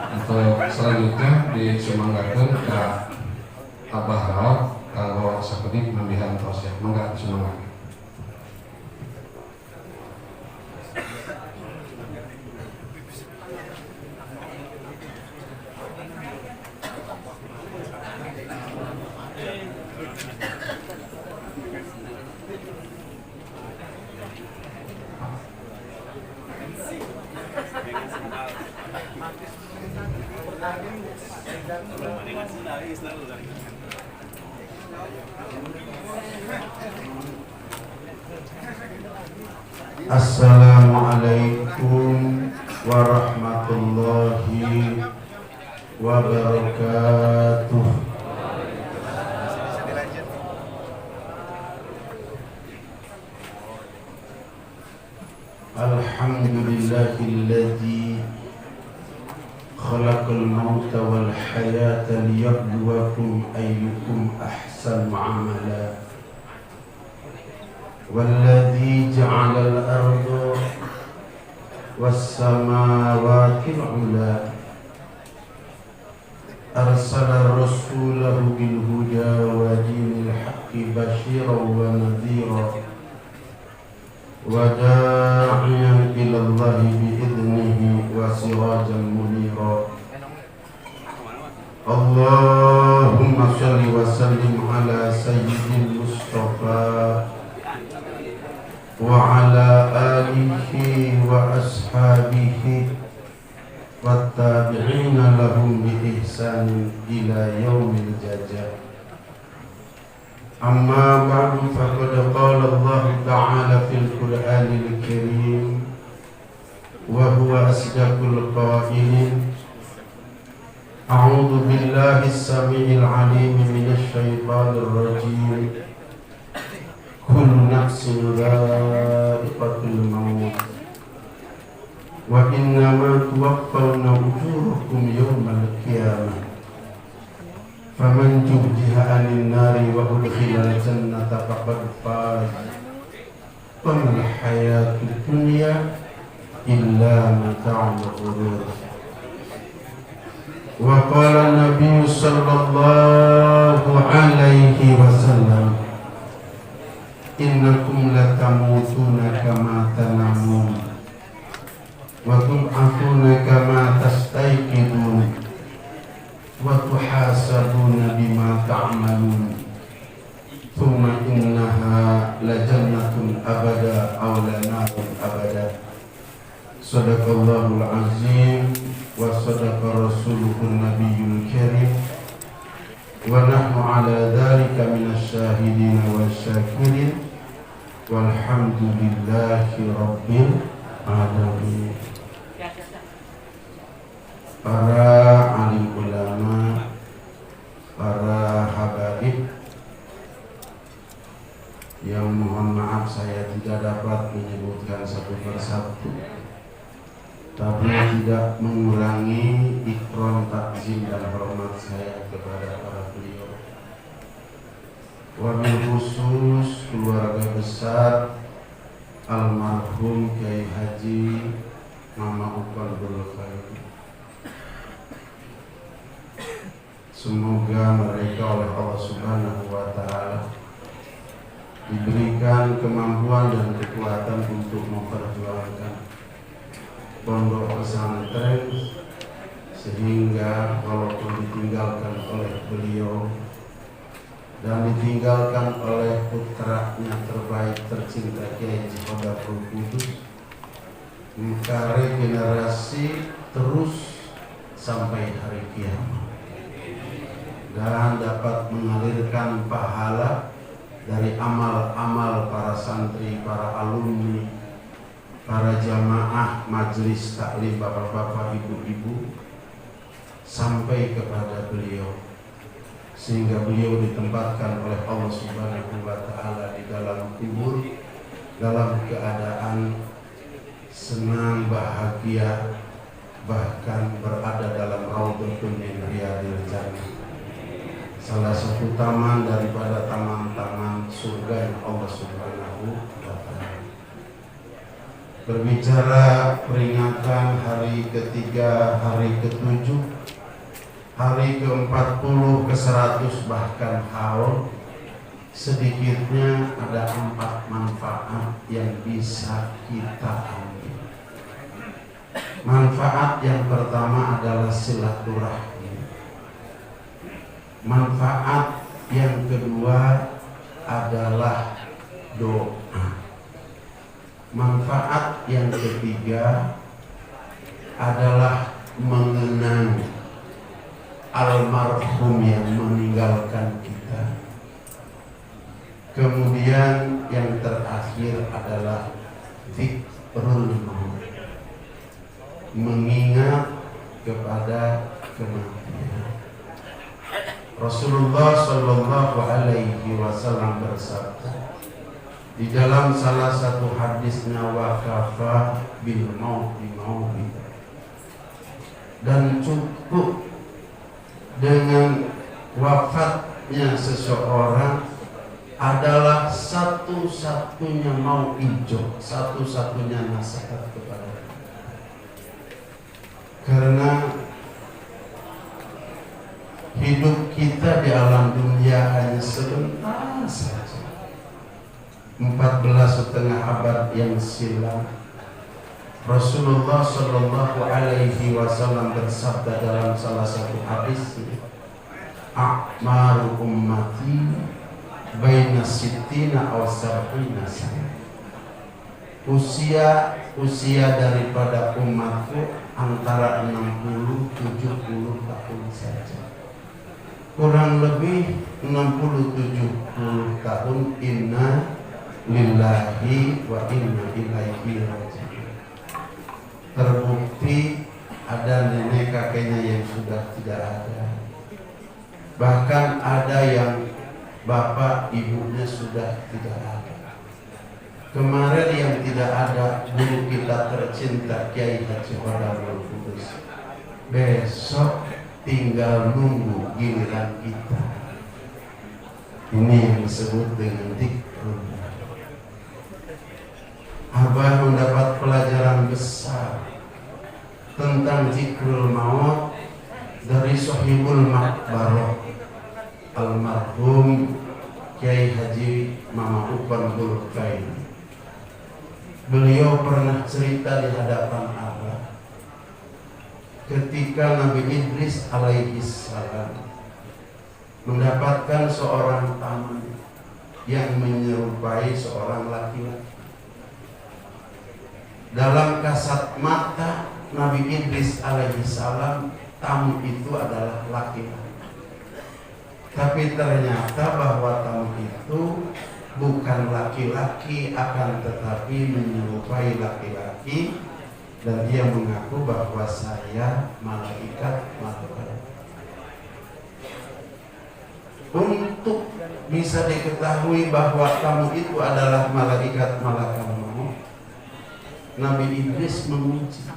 Untuk selanjutnya disumanggakeun ka Abah Raot kanggo sakedik nambihan tos ya. Mangga disumanggakeun. Assalamualaikum warahmatullahi wabarakatuh. Alhamdulillahilladzi khalaqal mauta wal hayata liyabluwakum ayyukum ahsanu amala. والذي جعل الأرض والسماوات العلى أرسل رسوله بالهدى ودين الحق بشيرا ونذيرا وداعيا إلى الله بإذنه وسراجا منيرا. اللهم صل وسلم على سيد المصطفى وعلى آله وأصحابه والتابعين لهم بإحسان إلى يوم الجزاء. أما بعد فقد قال الله تعالى في القرآن الكريم وهو أصدق القائلين: أعوذ بالله السميع العليم من الشيطان الرجيم. كل نفس ذائقة الموت وإنما توفون أجوركم يوم القيامة فمن زحزح عن النار وأدخل الجنة فقد فاز وما الحياة الدنيا إلا متاع الغرور. وقال النبي صلى الله عليه وسلم: innakum latamutuna kama tanamun wa tub'athuna kama tastayqidun wa tuhasabuna bima ta'malun thumma innaha la jannatun abada aw la narun abada. Sadaqallahul azim wa sadaqa rasuluhun nabiyyul karim wa nahnu ala dhalika minasy syahidin wasyakirin walhamdulillahi rabbil alamin. Para alim ulama, para habaib yang mohon maaf saya tidak dapat menyebutkan satu persatu, tapi tidak mengurangi ikram, takzim dan hormat saya kepada para beliau. Wabil khusus keluarga besar almarhum Kiai Haji Mama Upal Bulkhair. Semoga mereka oleh Allah Subhanahu wa Ta'ala diberikan kemampuan dan kekuatan untuk memperjuangkan pondok pesantren, sehingga walaupun ditinggalkan oleh beliau dan ditinggalkan oleh putranya terbaik tercinta Kiai Qodaful Kudus, maka regenerasi terus sampai hari kiamat dan dapat mengalirkan pahala dari amal-amal para santri, para alumni, para jamaah majelis taklim, bapak-bapak, ibu-ibu, sampai kepada beliau, sehingga beliau ditempatkan oleh Allah Subhanahu wa Ta'ala di dalam kubur dalam keadaan senang, bahagia, bahkan berada dalam raudhatun min riyadil jannah, salah satu taman daripada taman-taman surga Allah Subhanahu wa Ta'ala. berbicara peringatan hari ketiga, hari ke-7, hari ke-40, ke-100 bahkan haul, sedikitnya ada 4 manfaat yang bisa kita ambil. Manfaat yang pertama adalah silaturahmi. Manfaat yang kedua adalah doa. Manfaat yang ketiga adalah mengenang almarhum yang meninggalkan kita. Kemudian yang terakhir adalah zikrul maut, mengingat kepada kematian. Rasulullah Shallallahu Alaihi Wasallam bersabda di dalam salah satu hadisnya, wakafa bil mauti mauti, dan cukup dengan wafatnya seseorang adalah satu-satunya mau'izah, satu-satunya nasihat kepada kita. Karena hidup kita di alam dunia hanya sebentar saja. 14,5 abad yang silam, Rasulullah Shallallahu Alaihi Wasallam bersabda dalam salah satu hadis, a'maru ummati baina sittina aw sab'ina sana. Usia daripada umatku antara 60-70 tahun saja. Kurang lebih 60-70 tahun. Inna lillahi wa inna ilaihi raji'un. Terbukti ada nenek kakeknya yang sudah tidak ada. Bahkan ada yang bapak ibunya sudah tidak ada. Kemarin yang tidak ada guru kita tercinta Kiai Haji Qadarul Qudus. Besok tinggal nunggu giliran kita. Ini yang disebut dengan zikrul. Abah mendapat pelajaran besar tentang zikrul maut dari Sohibul Makbarah almarhum Kiai Haji Mama Upan Bulkain. Beliau pernah cerita di hadapan Abah ketika Nabi Idris alaihi salam mendapatkan seorang tamu yang menyerupai seorang laki-laki. Dalam kasat mata Nabi Idris alaihi salam, tamu itu adalah laki-laki. Tapi ternyata bahwa tamu itu bukan laki-laki, akan tetapi menyerupai laki-laki, dan dia mengaku bahwa saya malaikat. Untuk bisa diketahui bahwa tamu itu adalah malaikat malakal maut, Nabi Idris memuji.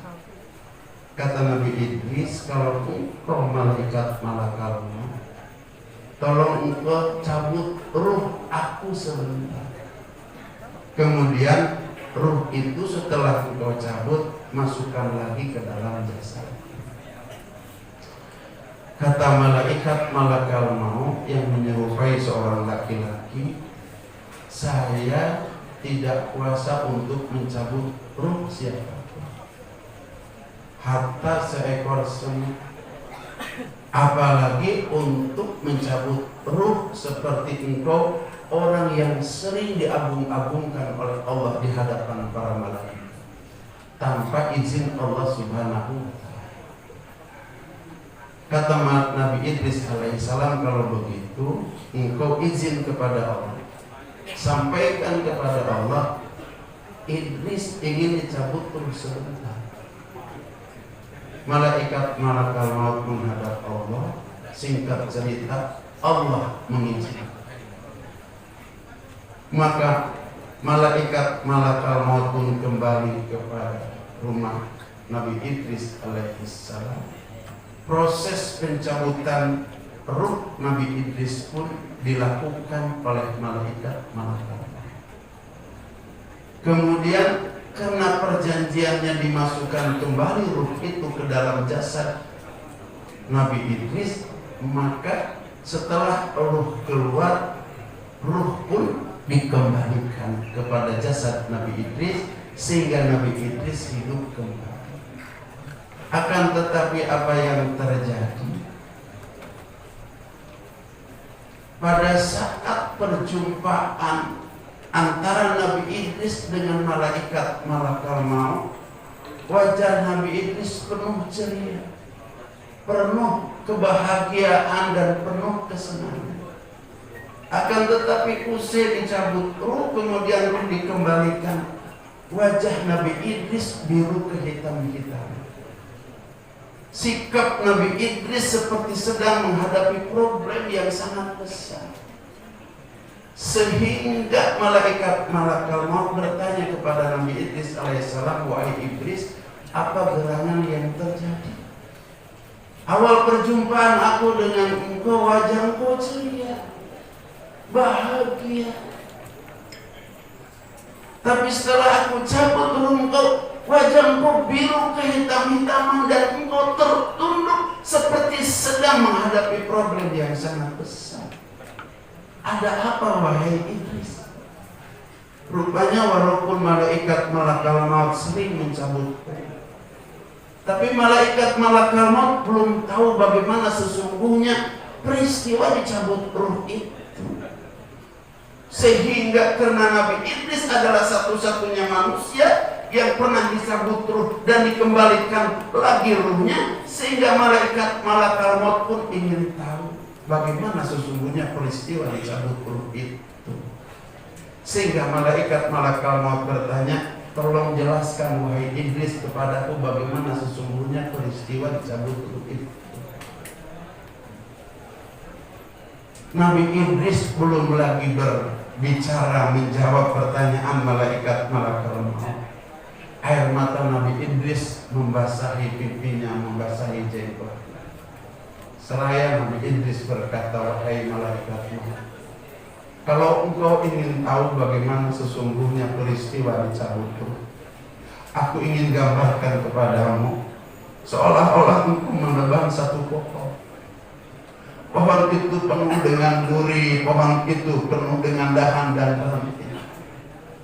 Kata Nabi Idris, kalau engkau malaikat malakal maut, tolong engkau cabut ruh aku sebentar. Kemudian ruh itu setelah engkau cabut, masukkan lagi ke dalam jasad. Kata malaikat malakal maut yang menyerupai seorang laki-laki, saya tidak kuasa untuk mencabut ruh siapapun, hatta seekor semut, apalagi untuk mencabut ruh seperti engkau, orang yang sering diagung-agungkan oleh Allah di hadapan para malaikat tanpa izin Allah Subhanahu wa ta'ala. Kata Nabi Idris alaihissalam, kalau begitu engkau izin kepada Allah, sampaikan kepada Allah, Idris ingin dicabut ruh sebentar. Malaikat malakal maut menghadap Allah. Singkat cerita, Allah mengizinkan. Maka malaikat malakal maut pun kembali kepada rumah Nabi Idris alaihissalam. Proses pencabutan ruh Nabi Idris pun dilakukan oleh malaikat malakal maut. Kemudian karena perjanjiannya dimasukkan kembali ruh itu ke dalam jasad Nabi Idris, maka setelah ruh keluar, ruh pun dikembalikan kepada jasad Nabi Idris sehingga Nabi Idris hidup kembali. Akan tetapi apa yang terjadi pada saat perjumpaan antara Nabi Idris dengan malaikat malakal maut, wajah Nabi Idris penuh ceria, penuh kebahagiaan dan penuh kesenangan. Akan tetapi usai dicabut ruh, kemudian ruh dikembalikan, wajah Nabi Idris biru kehitam-hitam. Sikap Nabi Idris seperti sedang menghadapi problem yang sangat besar, sehingga malaikat malakal maut bertanya kepada Nabi Idris alaihissalam, wahai Idris, apa gerangan yang terjadi? Awal perjumpaan aku dengan engkau, wajah engkau ceria, bahagia. Tapi setelah aku cabut ruh engkau, wajah engkau biru kehitam-hitaman dan engkau tertunduk seperti sedang menghadapi problem yang sangat besar. Ada apa wahai Idris? Rupanya walaupun malaikat malakal maut sering mencabut ruh, tapi malaikat malakal maut belum tahu bagaimana sesungguhnya peristiwa dicabut ruh itu. Sehingga karena Nabi Idris adalah satu-satunya manusia yang pernah dicabut ruh dan dikembalikan lagi ruhnya, sehingga malaikat malakal maut pun ingin tahu bagaimana sesungguhnya peristiwa dicabut ruh itu. Sehingga malaikat malakal maut bertanya, tolong jelaskan wahai Idris kepadaku bagaimana sesungguhnya peristiwa dicabut ruh itu. Nabi Idris belum lagi berbicara menjawab pertanyaan malaikat malakal maut. Air mata Nabi Idris membasahi pipinya, membasahi jenggot. Seraya Nabi Idris berkata, wahai malaikat maut, kalau engkau ingin tahu bagaimana sesungguhnya peristiwa dicabut ruh, aku ingin gambarkan kepadamu seolah-olah engkau menebang satu pohon. Pohon itu penuh dengan duri, pohon itu penuh dengan dahan dan ranting.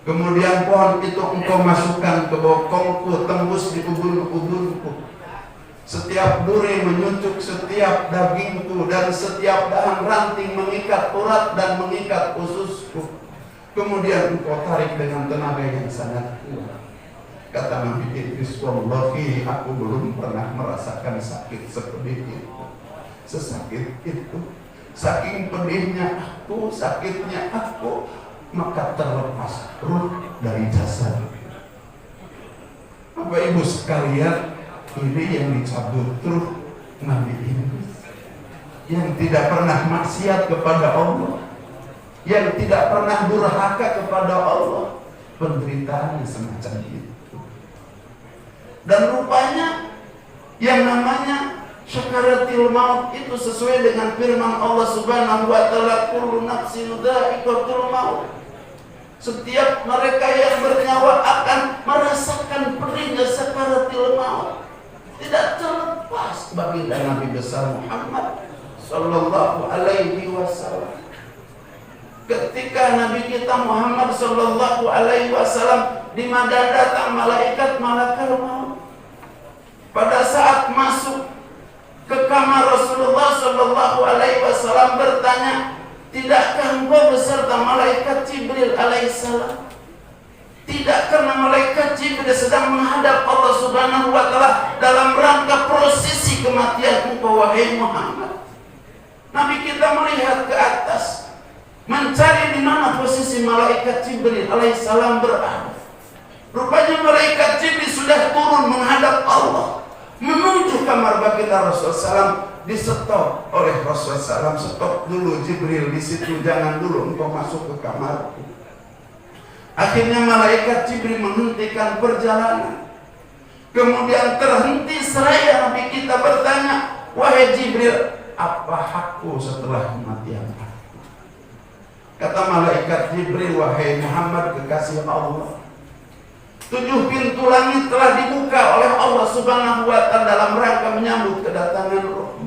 Kemudian pohon itu engkau masukkan ke bokongku, tembus di ubun-ubunku. Setiap duri menyucuk setiap dagingku, dan setiap dahan ranting mengikat urat dan mengikat ususku. Kemudian engkau tarik dengan tenaga yang sangat kuat. Kata Nabi Idris, wallahi aku belum pernah merasakan sakit seperti itu. Sesakit itu, saking pedihnya aku, sakitnya aku, maka terlepas ruh dari jasad. Bapak Ibu sekalian, ini yang dicabut ruh Nabi Idris, yang tidak pernah maksiat kepada Allah, yang tidak pernah durhaka kepada Allah, penderitaannya semacam itu. Dan rupanya yang namanya syakaratil maut itu sesuai dengan firman Allah Subhanahu wa taala, kullu nafsin dha'iqatul maut. Setiap mereka yang bernyawa akan merasakan perihnya sakaratil maut. Tidak terlepas bagi Nabi besar Muhammad sallallahu alaihi wasallam. Ketika Nabi kita Muhammad sallallahu alaihi wasallam di Madan datang malaikat malakal maut. Pada saat masuk ke kamar Rasulullah sallallahu alaihi wasallam bertanya, tidakkah engkau beserta malaikat Jibril alaihissalam? Tidak, karena malaikat Jibril sedang menghadap Allah Subhanahu wa taala dalam rangka prosesi kematian engkau wahai Muhammad. Nabi kita melihat ke atas, mencari di mana posisi malaikat Jibril alaihissalam berada. Rupanya malaikat Jibril sudah turun menghadap Allah, menuju kamar baginda Rasulullah SAW. Disetop oleh Rasulullah SAW, stop dulu Jibril di situ, jangan dulu engkau masuk ke kamarku. Akhirnya malaikat Jibril menghentikan perjalanan. Kemudian terhenti seraya Nabi kita bertanya, wahai Jibril, apa hakku setelah kematian aku? Kata malaikat Jibril, wahai Muhammad kekasih Allah, 7 pintu langit telah dibuka oleh Allah Subhanahu wa Ta'ala dalam rangka menyambut kedatangan Roh-Mu.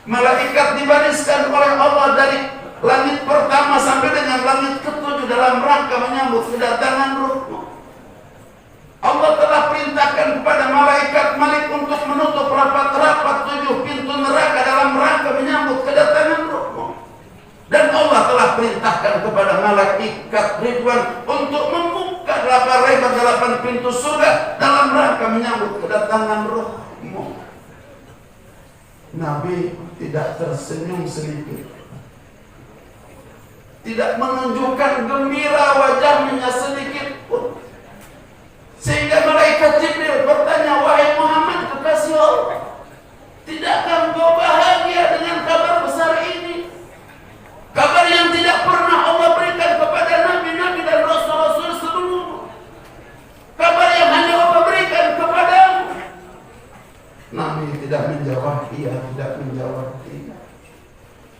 Malaikat dibariskan oleh Allah dari langit pertama sampai dengan langit ke-7 dalam rangka menyambut kedatangan Roh-Mu. Allah telah perintahkan kepada malaikat Malik untuk menutup rapat-rapat 7 pintu neraka dalam rangka menyambut kedatangan Roh-Mu. Dan Allah telah perintahkan kepada malaikat Ridwan untuk membuka 8 pintu surga dalam rangka menyambut kedatangan Roh-Mu. Nabi tidak tersenyum sedikit, tidak menunjukkan gembira wajahnya sedikit pun, sehingga malaikat Jibril bertanya, wahai Muhammad kekasih Allah, tidakkah engkau bahagia dengan kabar besar ini? Kabar yang tidak pernah Allah berikan kepada nabi-nabi dan rasul-rasul sebelummu, kabar yang hanya Allah berikan kepadamu. Nabi tidak menjawab iya, tidak menjawab tidak.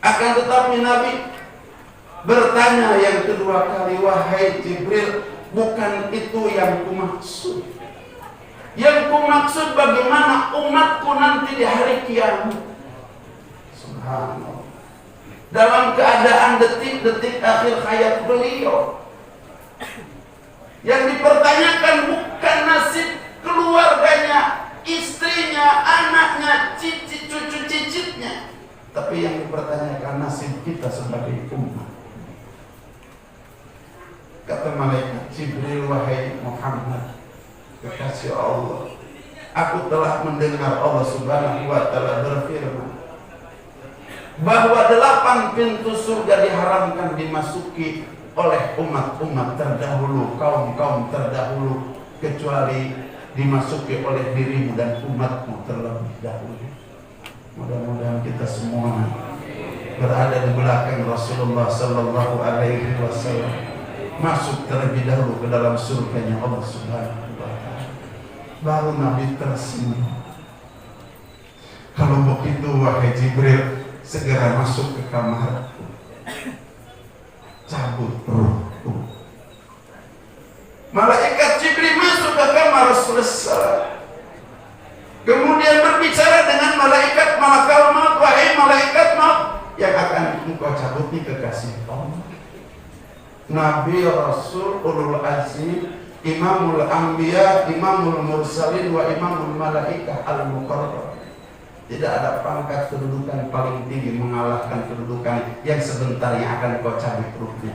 Akan tetapi Nabi bertanya yang kedua kali, wahai Jibril, bukan itu yang kumaksud. Yang kumaksud bagaimana umatku nanti di hari kiamat. Subhanallah. Dalam keadaan detik-detik akhir hayat beliau, yang dipertanyakan bukan nasib keluarganya, istrinya, anaknya, cucu cicitnya, tapi yang dipertanyakan nasib kita sebagai umat. Kata malaikat Jibril, wahai Muhammad kekasih Allah, aku telah mendengar Allah Subhanahu wa Ta'ala berfirman bahwa 8 pintu surga diharamkan dimasuki oleh umat-umat terdahulu, kaum-kaum terdahulu, kecuali dimasuki oleh dirimu dan umatmu terlebih dahulu. Mudah-mudahan kita semua berada di belakang Rasulullah Sallallahu Alaihi Wasallam, masuk terlebih dahulu ke dalam surganya Allah Subhanahu wa Ta'ala. Baru Nabi tersenyum. Kalau begitu wahai Jibril, segera masuk ke kamarku, cabut ruhku. Malaikat Jibril masuk ke kamar Rasulullah, kemudian berbicara dengan malaikat malakal maut, wahai malaikat maut, yang akan engkau cabut ini kekasih Allah, Nabi Rasul ulul azmi, imamul anbiya, imamul mursalin, wa imamul malaikah al-muqarrab. Tidak ada pangkat kedudukan paling tinggi mengalahkan kedudukan yang sebentar yang akan kau cabut ruhnya.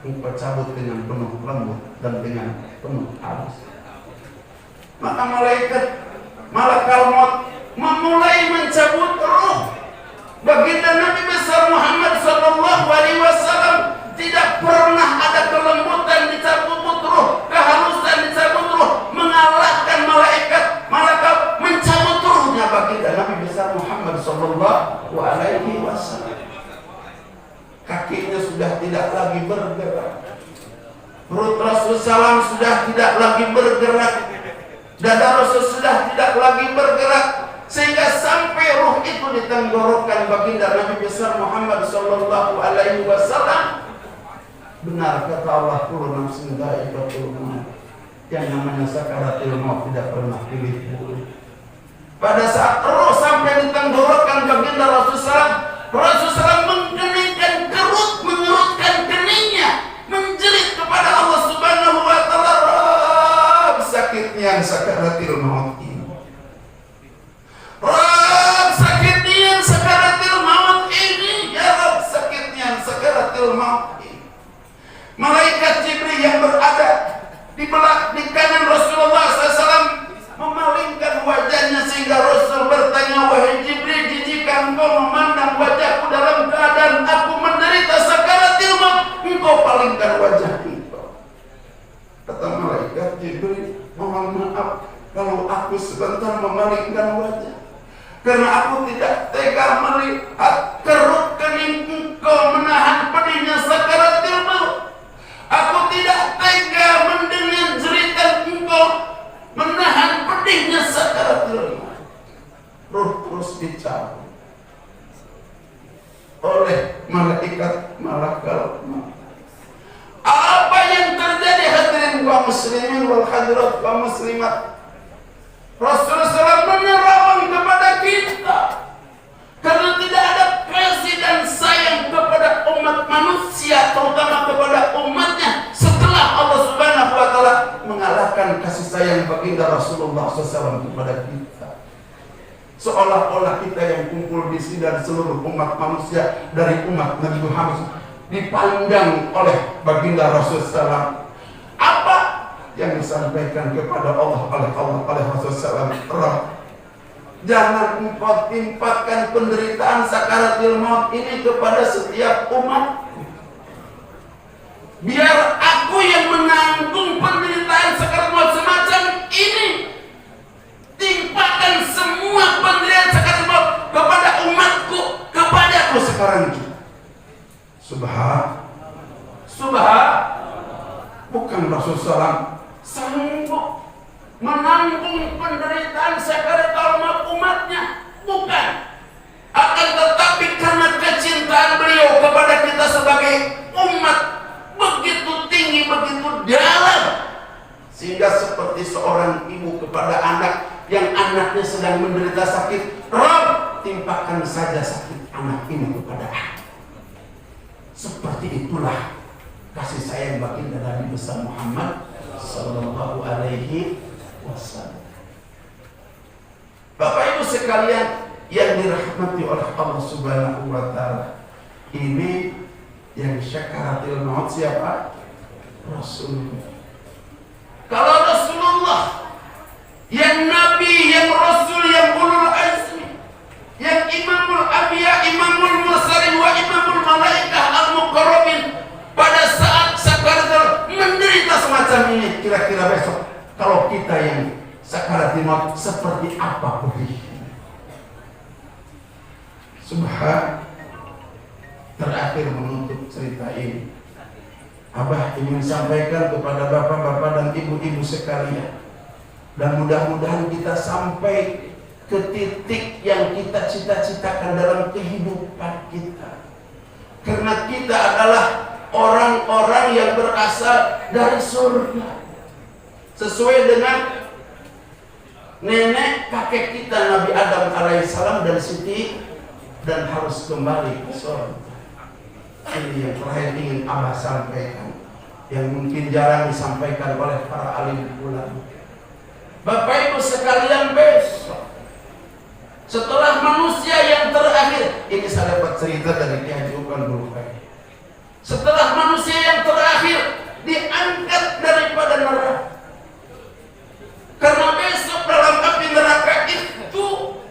Engkau cabut dengan penuh lembut dan dengan penuh halus. Maka malaikat malakal maut memulai mencabut ruh baginda Nabi besar Muhammad Sallallahu Alaihi Wasallam. Tidak pernah ada kelembutan dicabut ruh, kehalusan dicabut ruh, mengalahkan malaikat malakal mencabut ruhnya baginda Nabi besar Muhammad Sallallahu Alaihi Wasallam. Kakinya sudah tidak lagi bergerak, perut Rasul Salam sudah tidak lagi bergerak, dada Rasul sudah tidak lagi bergerak, sehingga sampai ruh itu ditenggorokan baginda Nabi besar Muhammad Sallallahu Alaihi Wasallam. Benar kata Allah, kullu nafsin dha'iqatul maut, yang namanya sakaratul maut tidak pernah pilih-pilih. Pada saat roh sampai ditenggorokan baginda Rasulullah menggeningkan kerut, mengerutkan keningnya, menjerit kepada Allah Subhanahu wa Ta'ala, Rabb sakitnya yang sakaratul maut ini, Rabb sakitnya yang sakaratul maut ini, ya Rabb sakitnya yang sakaratul maut ini. Malaikat Jibril yang berada di kanan Rasulullah SAW memalingkan wajahnya sehingga Rasul bertanya, wahai Jibril, jika engkau memandang wajahku dalam keadaan aku menderita sakaratul maut, engkau palingkan wajah engkau. Kata malaikat Jibril, mohon maaf kalau aku sebentar memalingkan wajah, karena aku tidak tega melihat kerut kening engkau menahan pedihnya sakaratul maut. Aku tidak tega mendengar jeritan engkau menahan pedihnya sakaratul maut. Ruh terus dicabut oleh malaikat malakal maut. Apa yang terjadi hadirin hadirin kaum muslimin wal hadirat kaum muslimat, Rasulullah SAW menyerahkan kepada kita karena tidak ada kasih dan sayang kepada umat manusia, terutama kepada umatnya, setelah Allah Subhanahu wa Ta'ala mengalahkan kasih sayang baginda Rasulullah SAW kepada kita. Seolah-olah kita yang kumpul di sini dan seluruh umat manusia dari umat Nabi Muhammad dipandang oleh baginda Rasulullah SAW. Apa yang disampaikan kepada Allah oleh Rasulullah SAW? Jangan engkau timpakan penderitaan sakaratul maut ini kepada setiap umat. Biar aku yang menanggung penderitaan sakaratul maut semacam ini. Timpakan semua penderitaan sakaratul maut kepada umatku, kepadaku sekarang juga. Bukan Rasulullah sanggup menanggung penderitaan sakaratul maut umatnya, bukan. Akan tetapi karena kecintaan beliau kepada kita sebagai umat begitu tinggi, begitu dalam, sehingga seperti seorang ibu kepada anak yang anaknya sedang menderita sakit, Rabb, timpakan saja sakit anak ini kepada aku. Seperti itulah kasih sayang baginda Nabi besar Muhammad sallallahu alaihi wasallam. Bapak Ibu sekalian yang dirahmati oleh Allah Subhanahu wa Ta'ala, ini yang sakaratul maut siapa? Rasulullah. Kalau Rasulullah yang Nabi, yang Rasul, yang ulul azmi, yang imamul anbiya, imamul mursalin wa imamul malaikah al-muqarrabin, pada saat sakaratul menderita semacam ini, kira-kira besok kalau kita yang sakaratul maut seperti apa posisinya? Terakhir menutup cerita ini, Abah ingin sampaikan kepada bapak-bapak dan ibu-ibu sekalian, dan mudah-mudahan kita sampai ke titik yang kita cita-citakan dalam kehidupan kita. Karena kita adalah orang-orang yang berasal dari surga, sesuai dengan nenek kakek kita Nabi Adam alaihissalam dan Siti, dan harus kembali ke surga. Ini yang terakhir ingin Abah sampaikan, yang mungkin jarang disampaikan oleh para alim ulama. Bapak Ibu sekalian, besok setelah manusia yang terakhir, ini saya dapat cerita dari Kiai Uban Bulfai. Setelah manusia yang terakhir diangkat daripada neraka, karena besok dalam api neraka itu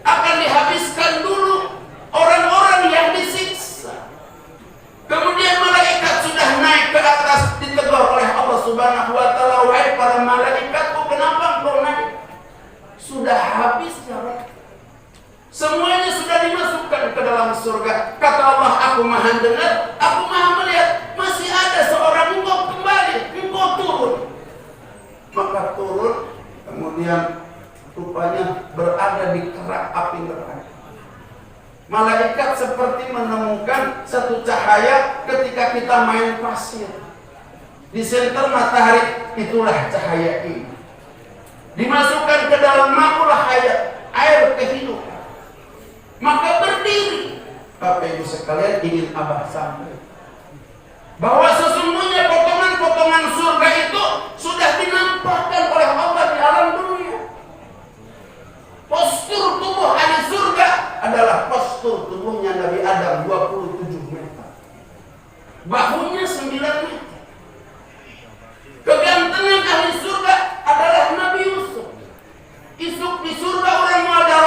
akan dihabiskan dulu orang-orang yang disiksa. Kemudian malaikat sudah naik ke atas, ditegur oleh Allah Subhanahu wa Ta'ala, wahai para malaikatku, kenapa engkau naik? Sudah habis ya, semuanya sudah dimasukkan ke dalam surga. Kata Allah, aku maha dengar, aku maha melihat, masih ada seorang engkau kembali, engkau turun. Maka turun, kemudian rupanya berada di kerak api neraka. Malaikat seperti menemukan satu cahaya ketika kita main pasir. Di senter matahari, itulah cahaya ini. Dimasukkan ke dalam ma'ul hayat, air kehidupan. Maka berdiri. Bapak Ibu sekalian, ingin Abah sampaikan bahwa sesungguhnya potongan-potongan surga itu sudah dinampakkan oleh Allah di alam dunia. Postur tubuh ahli surga adalah postur tubuhnya Nabi Adam, 27 meter. Bahunya 9 meter. Kegantengan ahli surga adalah Nabi Yusuf. Yusuf di surga orang model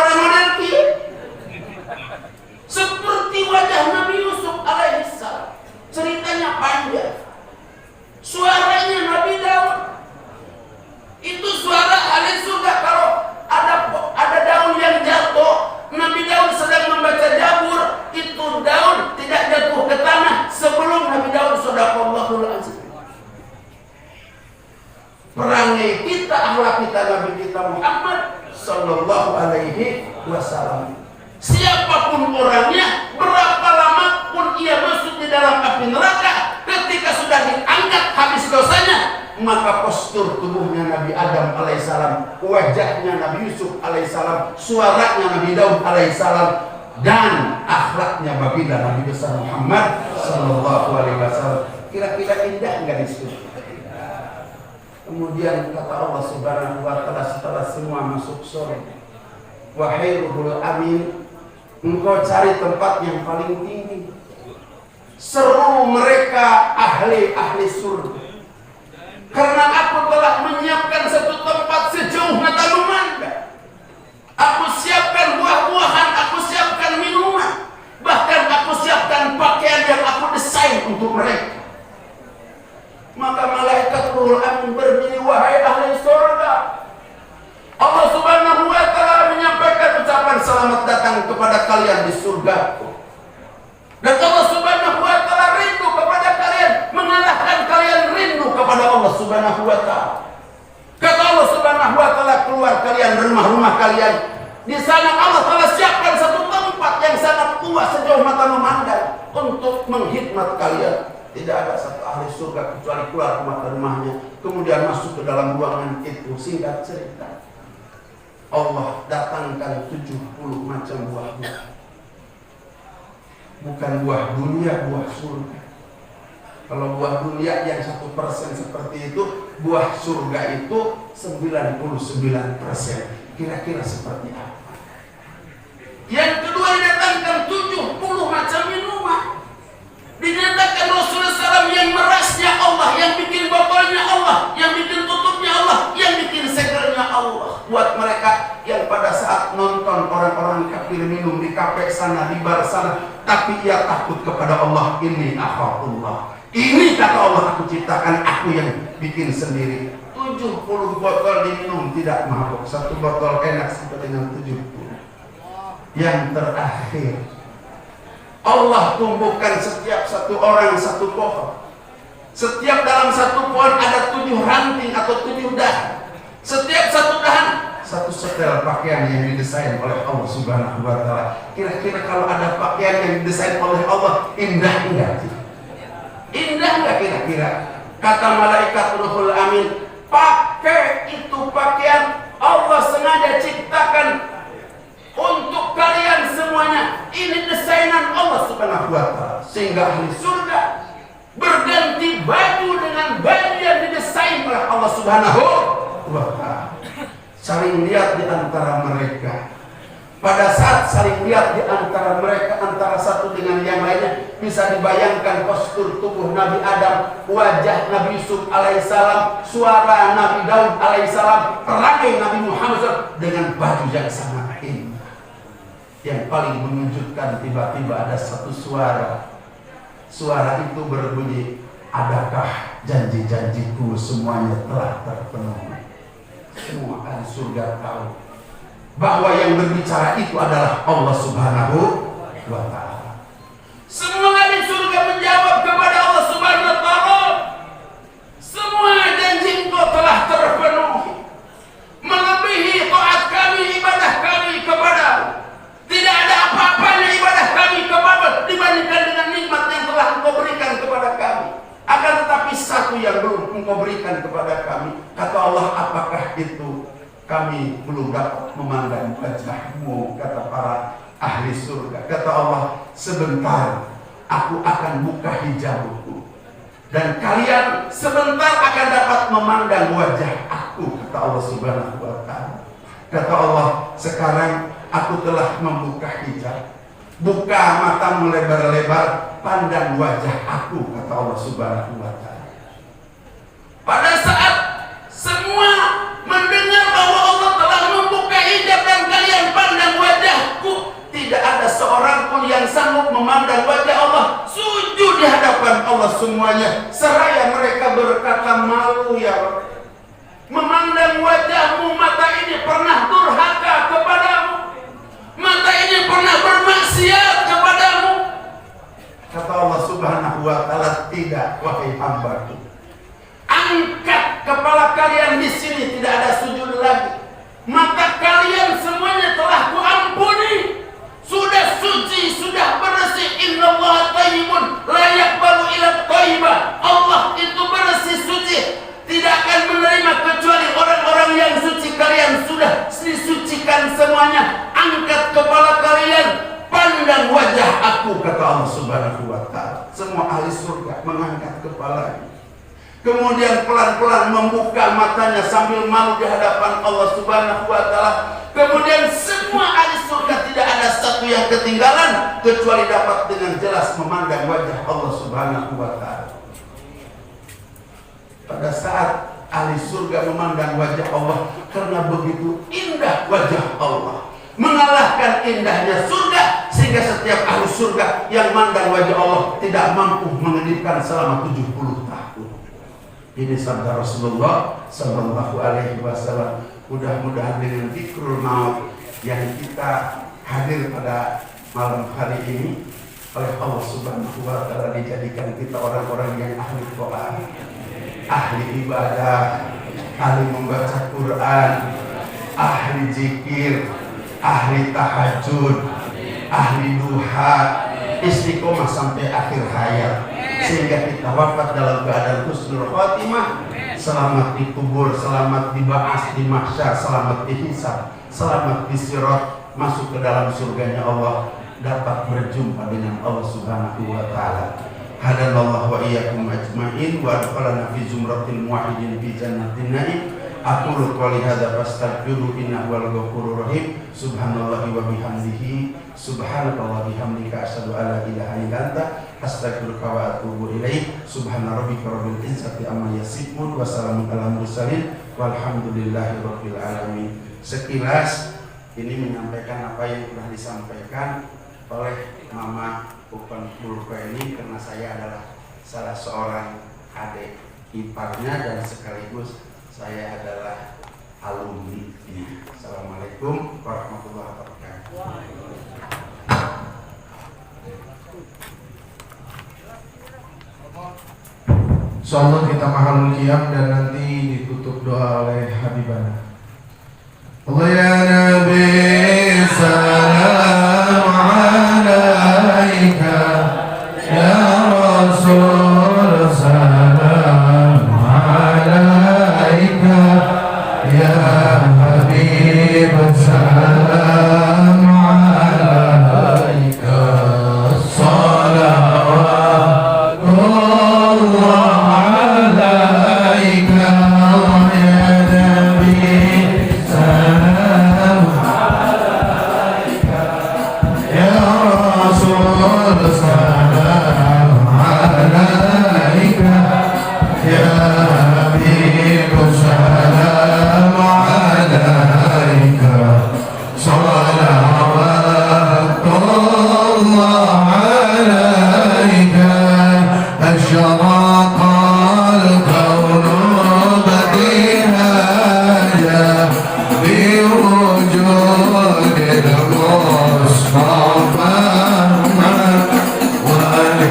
seperti wajah Nabi Yusuf alaihissalam. Ceritanya panjang. Suaranya Nabi Daud. Itu suara ahli surga. Kalau ada daun yang jatuh, Nabi Daud sedang membaca Jabur, itu daun tidak jatuh ke tanah sebelum Nabi Daud shadaqallahul azim. Perangai kita, akhlak kita Nabi kita Muhammad sallallahu alaihi wasallam. Siapapun orangnya, berapa lama pun ia masuk di dalam api neraka, ketika sudah diangkat habis dosanya, maka postur tubuhnya Nabi Adam alaihissalam, wajahnya Nabi Yusuf alaihissalam, suaranya Nabi Daud alaihissalam, dan akhlaknya baginda Nabi besar Muhammad sallallahu alaihi wasallam. Kira-kira indah enggak di situ? Kemudian kata Allah Subhanahu wa taala setelah semua masuk surga, wahai Ruhul Amin, engkau cari tempat yang paling tinggi, seru mereka ahli surga, karena aku telah menyiapkan satu tempat sejauh mata memandang. Aku siapkan buah-buahan, aku siapkan minuman, bahkan aku siapkan pakaian yang aku desain untuk mereka. Maka malaikat Ruhul Amin berdiri, wahai ahli surga, Allah Subhanahu wa taala menyampaikan ucapan selamat datang kepada kalian di surgaku. Dan Allah Subhanahu wa taala rindu kepada kalian, mengalahkan kalian rindu kepada Allah Subhanahu wa taala. Kata Allah Subhanahu wa taala, keluar kalian dari rumah-rumah kalian. Di sana Allah telah siapkan satu tempat yang sangat luas sejauh mata memandang untuk menghidmat kalian. Tidak ada satu ahli surga kecuali keluar dari rumahnya, kemudian masuk ke dalam ruangan itu. Singkat cerita, Allah datangkan 70 macam buah-buah. Bukan buah dunia, buah surga. Kalau buah dunia yang 1% seperti itu, buah surga itu 99%. Kira-kira seperti apa? Yang kedua didatangkan 70 macam minuman. Dinyatakan Rasulullah SAW yang merasnya Allah, yang bikin botolnya Allah, yang bikin tutupnya Allah, yang bikin segelnya Allah. Buat mereka yang pada saat nonton orang-orang kafir minum di kafe sana, di bar sana, tapi ia takut kepada Allah. Ini akhafullah. Ini kata Allah, aku ciptakan, aku yang bikin sendiri. 70 botol diminum tidak mabuk. Satu botol enak sampai dengan 70. Yang terakhir, Allah tumbuhkan setiap satu orang satu pohon. Setiap dalam satu pohon ada 7 ranting atau 7 dahan. Setiap satu dahan satu setel pakaian yang didesain oleh Allah Subhanahu wa taala. Kira-kira kalau ada pakaian yang didesain oleh Allah, indah enggak? Indah enggak kira-kira? Kata malaikat Ruhul Amin, pakai itu pakaian Allah sengaja ciptakan untuk kalian semuanya. Ini desainan Allah Subhanahu wa taala, sehingga ahli surga berganti baju dengan baju yang didesain oleh Allah Subhanahu wa taala. Saling lihat di antara mereka. Pada saat saling lihat di antara mereka, antara satu dengan yang lainnya, bisa dibayangkan postur tubuh Nabi Adam, wajah Nabi Yusuf alaihissalam, suara Nabi Daud alaihissalam, perangai Nabi Muhammad SAW dengan baju yang sangat indah. Yang paling mengejutkan, tiba-tiba ada satu suara. Suara itu berbunyi, adakah janji-janjiku semuanya telah terpenuhi? Semua ahli surga tahu bahwa yang berbicara itu adalah Allah Subhanahu wa taala. Semua ahli surga menjawab kepada Allah Subhanahu wa taala, semua janji engkau telah terpenuhi, melebihi taat kami, ibadah kami kepadamu. Tidak ada apa-apanya ibadah kami kepada dibandingkan dengan nikmat yang telah engkau berikan kepada kami. Akan tetapi satu yang belum engkau berikan kepada kami. Kata Allah, apakah itu? Kami belum dapat memandang wajahmu, kata para ahli surga. Kata Allah, sebentar aku akan buka hijabku, dan kalian sebentar akan dapat memandang wajah aku, kata Allah Subhanahu wa taala. Kata Allah, sekarang aku telah membuka hijab. Buka matamu lebar-lebar, pandang wajah aku, kata Allah Subhanahu wa taala. Pada saat semua mendengar bahwa Allah telah membuka hijab dan kalian pandang wajahku, tidak ada seorang pun yang sanggup memandang wajah Allah, sujud di hadapan Allah semuanya, seraya mereka berkata, malu ya Rabb, memandang wajahmu. Mata ini pernah durhaka kepadamu, mata ini pernah bermaksiat kepadamu. Kata Allah Subhanahu wa taala, tidak wahai hambaku, angkat kepala kalian di sini, tidak ada sujud lagi. Mata kalian semuanya telah kuampuni, sudah suci, sudah bersih. Innallaha thayyibun la yaqbalu illa thayyiban. Allah itu bersih, suci, tidak Allah Subhanahu wa Ta'ala. Semua ahli surga mengangkat kepalanya, kemudian pelan-pelan membuka matanya sambil malu di hadapan Allah Subhanahu wa Ta'ala. Kemudian semua ahli surga tidak ada satu yang ketinggalan kecuali dapat dengan jelas memandang wajah Allah Subhanahu wa Ta'ala. Pada saat ahli surga memandang wajah Allah, karena begitu indah wajah Allah, mengalahkan indahnya surga, sehingga setiap ahli surga yang memandang wajah Allah tidak mampu mengedipkan selama 70 tahun. Ini sabda Rasulullah Sallallahu Alaihi Wasallam. Mudah-mudahan dengan zikrul maut yang kita hadir pada malam hari ini oleh Allah Subhanahu wa Ta'ala dijadikan kita orang-orang yang ahli Quran, ahli ibadah, ahli membaca Quran, ahli zikir, ahli tahajud, ahli duha, istiqomah sampai akhir hayat, sehingga kita wafat dalam keadaan husnul khotimah, selamat di kubur, selamat di ba'as, di mahsyar, selamat di hisab, selamat di sirat, masuk ke dalam surganya Allah, dapat berjumpa dengan Allah Subhanahu wa Ta'ala. Hadanallahu wa iyyakum ajma'in wa adkhalana fi zumratil muwahhidin fi jannatin na'im. Aqulu qouli hadza fastaghfiru innahu wal ghafurur rahim. Subhanallahi wa bihamdihi, subhanallahi wa bihamdika, asyhadu an la ilaha illa anta, astaghfiruka wa atubu ilaik. Subhana rabbika rabbil izzati amma yasifun wa salamun alal mursalin walhamdulillahi rabbil alamin. Sekilas ini menyampaikan apa yang telah disampaikan oleh Mama Upan Pulko ini, karena saya adalah salah seorang adik iparnya dan sekaligus saya adalah alumni. Assalamualaikum warahmatullahi wabarakatuh. Insyaallah kita mahalul qiyam dan nanti ditutup doa oleh Habibana. Allah ya Nabi salam alaika, ya Rasul salam alaika, ya Habib salam alaika, salawatullah alaika, ya Nabi salam alaika, ya Rasul salam alaika, ya Habib salam alaika, salawatullah alaika. أشرق الكون بديهاجا بوجود المصطفى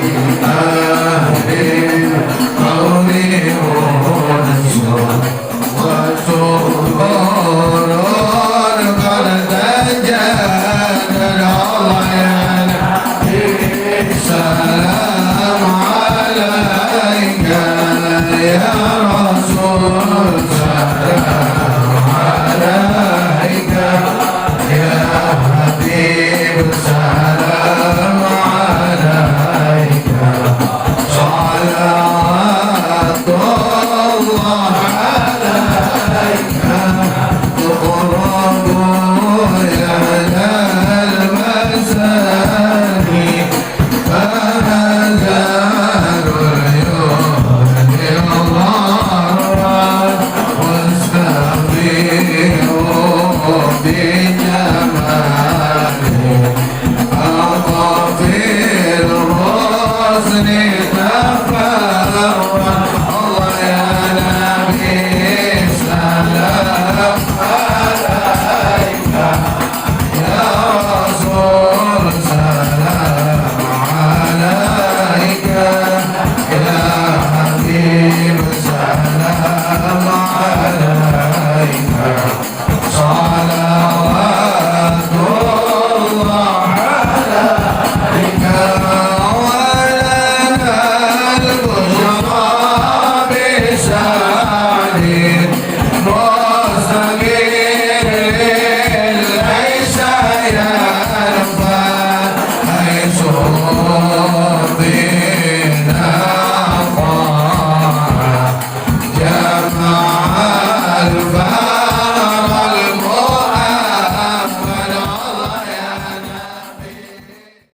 ولأهل الكون أنصر وسرور قد تجاد الله يا نبي سلام عليك، يا رسول سلام عليك، يا حبيب سلام